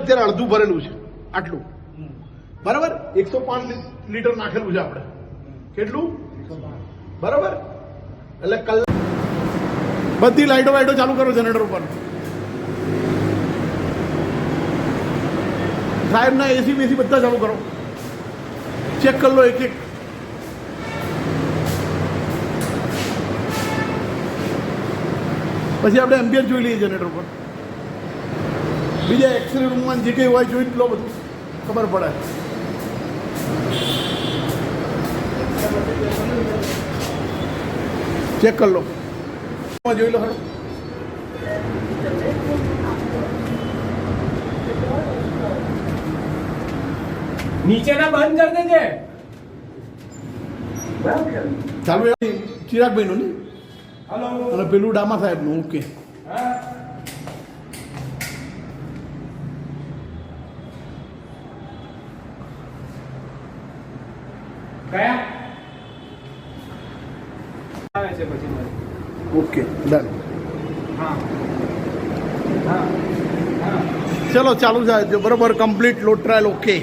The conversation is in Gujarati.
અત્યારે અડધું ભરેલું છે આટલું, બરાબર. 105 લીટર નાખેલું છે આપણે. કેટલું? બરાબર. એટલે કલાક બધી લાઈટો ચાલુ કરો જનરેટર ઉપર. સાહેબના એસી બેસી બધા ચાલુ કરો. ચેક કરી લો એક એક. પછી આપણે એમ્બિયર જોઈ લઈએ જનરેટર પર. બીજા એક્સરે રૂમમાં જે કંઈ હોય જોઈ લો, બધું ખબર પડે. ચેક કરી લો, જોઈ લો. ખરું નીચેના બંધ કરી દેજે. ચાલુ ચિરાગભાઈનું ને, હલો. અને પેલું ડામા સાહેબનું. ઓકે. કયા આવે છે પછી મારે? Okay, done. હા હા હા. ચલો ચાલુ થાય બરોબર. Complete load trial. ઓકે.